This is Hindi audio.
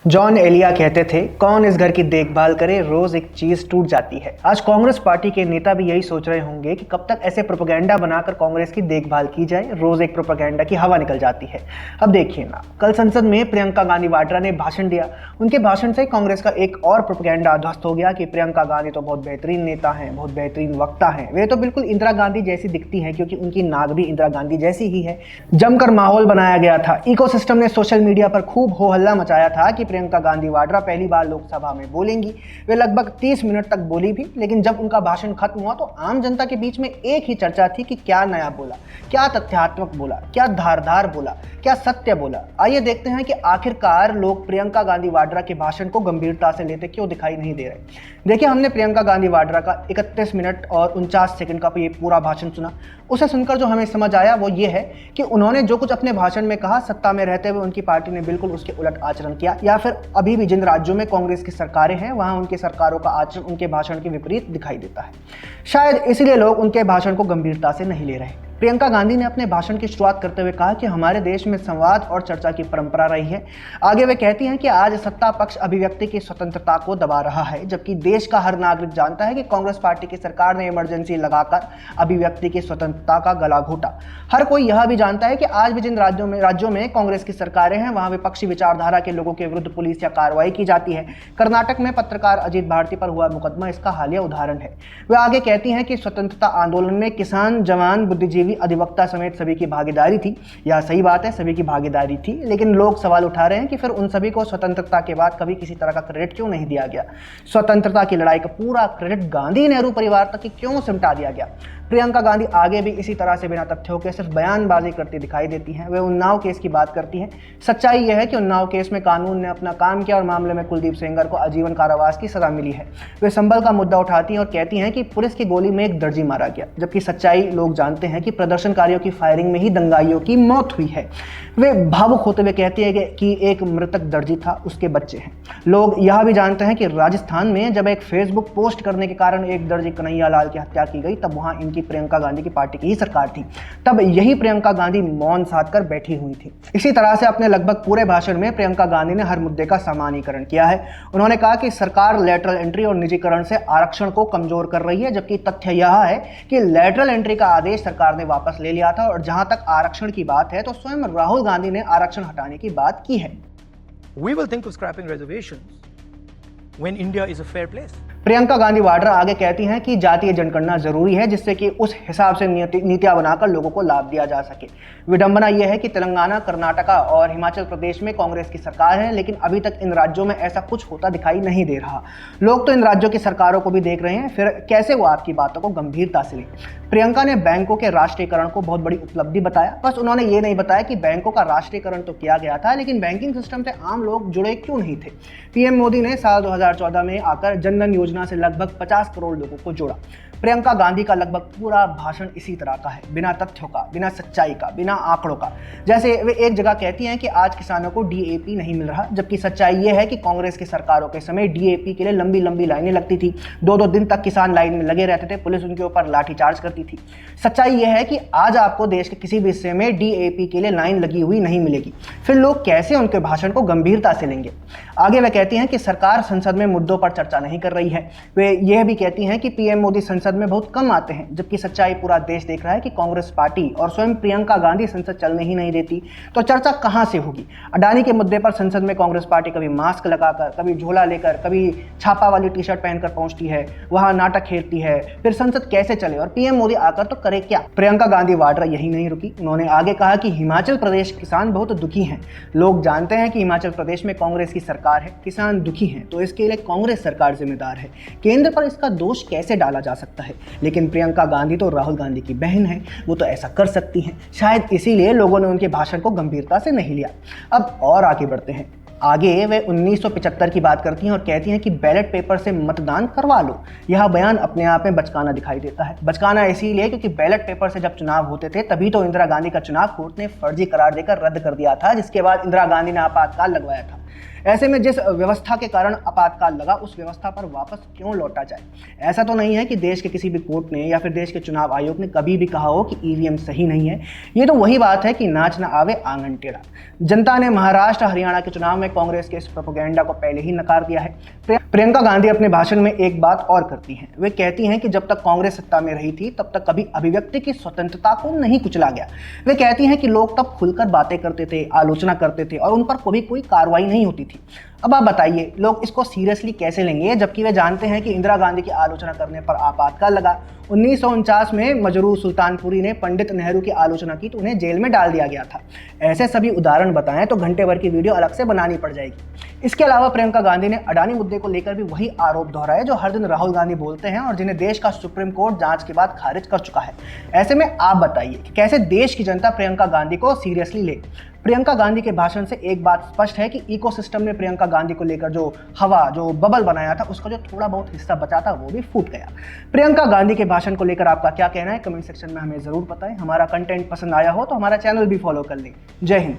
जॉन एलिया कहते थे, कौन इस घर की देखभाल करे, रोज एक चीज टूट जाती है। आज कांग्रेस पार्टी के नेता भी यही सोच रहे होंगे कि कब तक ऐसे प्रोपेगेंडा बनाकर कांग्रेस की देखभाल की जाए। रोज एक प्रोपेगेंडा की हवा निकल जाती है। अब देखिए ना, कल संसद में प्रियंका गांधी वाड्रा ने भाषण दिया। उनके भाषण से कांग्रेस का एक और प्रोपेगेंडा ध्वस्त हो गया कि प्रियंका गांधी तो बहुत बेहतरीन नेता हैं, बहुत बेहतरीन वक्ता हैं। वे तो बिल्कुल इंदिरा गांधी जैसी दिखती हैं, क्योंकि उनकी नाक भी इंदिरा गांधी जैसी ही है। जमकर माहौल बनाया गया था। इकोसिस्टम ने सोशल मीडिया पर खूब हो हल्ला मचाया था कि प्रियंका गांधी वाड्रा पहली बार लोकसभा में बोलेंगी। वे लगभग 30 मिनट तक बोली भी, लेकिन जब उनका भाषण खत्म हुआ तो आम जनता के बीच में एक ही चर्चा थी कि क्या नया बोला, क्या तथ्यात्मक बोला, क्या धारदार बोला, क्या सत्य बोला। आइए देखते हैं कि आखिरकार लोग प्रियंका गांधी वाड्रा के भाषण को गंभीरता से लेते क्यों दिखाई नहीं दे रहे। देखिए, हमने प्रियंका गांधी वाड्रा का 31 मिनट और 49 सेकंड का ये पूरा भाषण सुना। उसे सुनकर जो हमें समझ आया वो ये है कि उन्होंने जो कुछ अपने भाषण में कहा, सत्ता में रहते हुए उनकी पार्टी ने बिल्कुल उसके उलट आचरण किया, या फिर अभी भी जिन राज्यों में कांग्रेस की सरकारें हैं वहां उनकी सरकारों का आचरण उनके भाषण के विपरीत दिखाई देता है। शायद इसलिए लोग उनके भाषण को गंभीरता से नहीं ले रहे। प्रियंका गांधी ने अपने भाषण की शुरुआत करते हुए कहा कि हमारे देश में संवाद और चर्चा की परंपरा रही है। आगे वे कहती हैं कि आज सत्ता पक्ष अभिव्यक्ति की स्वतंत्रता को दबा रहा है, जबकि देश का हर नागरिक जानता है कि कांग्रेस पार्टी की सरकार ने इमरजेंसी लगाकर अभिव्यक्ति की स्वतंत्रता का गला घोटा। हर कोई यह भी जानता है कि आज भी जिन राज्यों में कांग्रेस की सरकारें हैं वहां विपक्षी विचारधारा के लोगों के विरुद्ध पुलिस या कार्रवाई की जाती है। कर्नाटक में पत्रकार अजीत भारती पर हुआ मुकदमा इसका हालिया उदाहरण है। वे आगे कहती हैं कि स्वतंत्रता आंदोलन में किसान, जवान, बुद्धिजीवी, अधिवक्ता समेत सभी की भागीदारी थी। यह सही बात है, सभी की भागीदारी थी, लेकिन लोग सवाल उठा रहे हैं कि फिर उन सभी को स्वतंत्रता के बाद कभी किसी तरह का क्रेडिट क्यों नहीं दिया गया। स्वतंत्रता की लड़ाई का पूरा क्रेडिट गांधी नेहरू परिवार तक क्यों सिमटा दिया गया। प्रियंका गांधी आगे भी इसी तरह से बिना तथ्यों के सिर्फ बयानबाजी करती दिखाई देती हैं। वे उन्नाव केस की बात करती हैं। सच्चाई यह है कि उन्नाव केस में कानून ने अपना काम किया और मामले में कुलदीप सेंगर को आजीवन कारावास की सजा मिली है। वे संभल का मुद्दा उठाती हैं और कहती हैं कि पुलिस की गोली में एक दर्जी मारा गया, जबकि सच्चाई लोग जानते हैं कि प्रदर्शनकारियों की फायरिंग में ही दंगाइयों की मौत हुई है। वे भावुक होते हुए कहती है कि एक मृतक दर्जी था, उसके बच्चे हैं। लोग यह भी जानते हैं कि राजस्थान में जब एक फेसबुक पोस्ट करने के कारण एक दर्जी कन्हैया लाल की हत्या की गई, तब वहां इनकी प्रियंका गांधी की पार्टी की ही सरकार थी। तब यही प्रियंका गांधी मौन साध कर बैठी हुई थी। इसी तरह से अपने लगभग पूरे भाषण में प्रियंका गांधी ने हर मुद्दे का सामान्यीकरण किया है। उन्होंने कहा कि सरकार लेटरल एंट्री और निजीकरण से आरक्षण को कमजोर कर रही है, जबकि तथ्य यह है कि लेटरल एंट्री का आदेश सरकार ने वापस ले लिया था। और जहां तक आरक्षण की बात है तो स्वयं राहुल गांधी ने आरक्षण हटाने की बात की है। We will think of scrapping reservations when India is a fair place. Priyanka Gandhi Vadra आगे कहती हैं कि जातीय जनगणना जरूरी है, जिससे कि उस हिसाब से नीतियां बनाकर लोगों को लाभ दिया जा सके। विडंबना यह है कि तेलंगाना, कर्नाटका और हिमाचल प्रदेश में कांग्रेस की सरकार है, लेकिन अभी तक इन राज्यों में ऐसा कुछ होता दिखाई नहीं दे रहा। लोग तो इन राज्यों की सरकारों को भी देख रहे हैं, फिर कैसे वो आपकी बातों को गंभीरता से लें। प्रियंका ने बैंकों के राष्ट्रीयकरण को बहुत बड़ी उपलब्धि बताया। बस उन्होंने ये नहीं बताया कि बैंकों का राष्ट्रीयकरण तो किया गया था, लेकिन बैंकिंग सिस्टम से आम लोग जुड़े क्यों नहीं थे। पीएम मोदी ने साल 2014 में आकर जनधन योजना से लगभग 50 करोड़ लोगों को जोड़ा। प्रियंका गांधी का लगभग पूरा भाषण इसी तरह का है, बिना तथ्यों का, बिना सच्चाई का, बिना आंकड़ों का। जैसे वे एक जगह कहती हैं कि आज किसानों को डीएपी नहीं मिल रहा, जबकि सच्चाई ये है कि कांग्रेस की सरकारों के समय डीएपी के लिए लंबी लंबी लाइनें लगती थी। 2-2 दिन तक किसान लाइन में लगे रहते थे, पुलिस उनके ऊपर लाठीचार्ज करती थी। सच्चाई यह है कि आज आपको देश के किसी भी हिस्से में डीएपी के लिए लाइन लगी हुई नहीं मिलेगी। फिर लोग कैसे उनके भाषण को गंभीरता से लेंगे। आगे वे कहती हैं कि सरकार संसद में मुद्दों पर चर्चा नहीं कर रही है। वे यह भी कहती हैं कि पीएम मोदी संसद में बहुत कम आते हैं, जबकि सच्चाई पूरा देश देख रहा है कि कांग्रेस पार्टी और स्वयं प्रियंका गांधी संसद चलने ही नहीं देती, तो चर्चा कहां से होगी। अडानी के मुद्दे पर संसद में कांग्रेस पार्टी कभी मास्क लगाकर, कभी झोला लेकर, कभी छापा वाली टी शर्ट पहनकर पहुंचती है, वहां नाटक खेलती है। फिर संसद कैसे चले और पीएम मोदी आकर तो करे क्या। प्रियंका गांधी वाड्रा यही नहीं रुकी। उन्होंने आगे कहा कि हिमाचल प्रदेश किसान बहुत दुखी हैं। लोग जानते हैं कि हिमाचल प्रदेश में कांग्रेस की सरकार है, किसान दुखी हैं, तो इसके लिए कांग्रेस सरकार जिम्मेदार है। केंद्र पर इसका दोष कैसे डाला जा सकता है। लेकिन प्रियंका गांधी तो राहुल गांधी की बहन है, वो तो ऐसा कर सकती हैं। शायद इसीलिए लोगों ने उनके भाषण को गंभीरता से नहीं लिया। अब और आगे बढ़ते हैं। आगे वे 1975 की बात करती हैं और कहती हैं कि बैलेट पेपर से मतदान करवा लो। यह बयान अपने आप में बचकाना दिखाई देता है। बचकाना इसीलिए क्योंकि बैलेट पेपर से जब चुनाव होते थे तभी तो इंदिरा गांधी का चुनाव कोर्ट ने फर्जी करार देकर रद्द कर दिया था, जिसके बाद इंदिरा गांधी ने आपातकाल लगवाया था। ऐसे में जिस व्यवस्था के कारण आपातकाल लगा उस व्यवस्था पर वापस क्यों लौटा जाए? ऐसा तो नहीं है कि देश के किसी भी कोर्ट ने या फिर देश के चुनाव आयोग ने कभी भी कहा हो कि ईवीएम सही नहीं है। ये तो वही बात है कि नाच ना आवे आंगन टेढ़ा। जनता ने महाराष्ट्र हरियाणा के चुनाव में कांग्रेस के इस प्रोपेगेंडा को पहले ही नकार दिया है। प्रियंका गांधी अपने भाषण में एक बात और करती हैं। वे कहती हैं कि जब तक कांग्रेस सत्ता में रही थी तब तक कभी अभिव्यक्ति की स्वतंत्रता को नहीं कुचला गया। वे कहती हैं कि लोग तब खुलकर बातें करते थे, आलोचना करते थे और उन पर कभी कोई कार्रवाई नहीं होती थी। अब आप बताइए, लोग इसको सीरियसली कैसे लेंगे, जबकि वे जानते हैं कि इंदिरा गांधी की आलोचना करने पर आपातकाल लगा। 1949 में मजरूर सुल्तानपुरी ने पंडित नेहरू की आलोचना की तो उन्हें जेल में डाल दिया गया था। ऐसे सभी उदाहरण बताएं तो घंटे भर की वीडियो अलग से बनानी पड़ जाएगी। इसके अलावा प्रियंका गांधी ने अडानी मुद्दे को लेकर भी वही आरोप दोहराए जो हर दिन राहुल गांधी बोलते हैं और जिन्हें देश का सुप्रीम कोर्ट जांच के बाद खारिज कर चुका है। ऐसे में आप बताइए कि कैसे देश की जनता प्रियंका गांधी को सीरियसली ले? प्रियंका गांधी के भाषण से एक बात स्पष्ट है कि इकोसिस्टम ने प्रियंका गांधी को लेकर जो बबल बनाया था उसका जो थोड़ा बहुत हिस्सा बचा था वो भी फूट गया। प्रियंका गांधी के भाषण को लेकर आपका क्या कहना है? कमेंट सेक्शन में हमें जरूर बताएं। हमारा कंटेंट पसंद आया हो तो हमारा चैनल भी फॉलो कर लें। जय हिंद।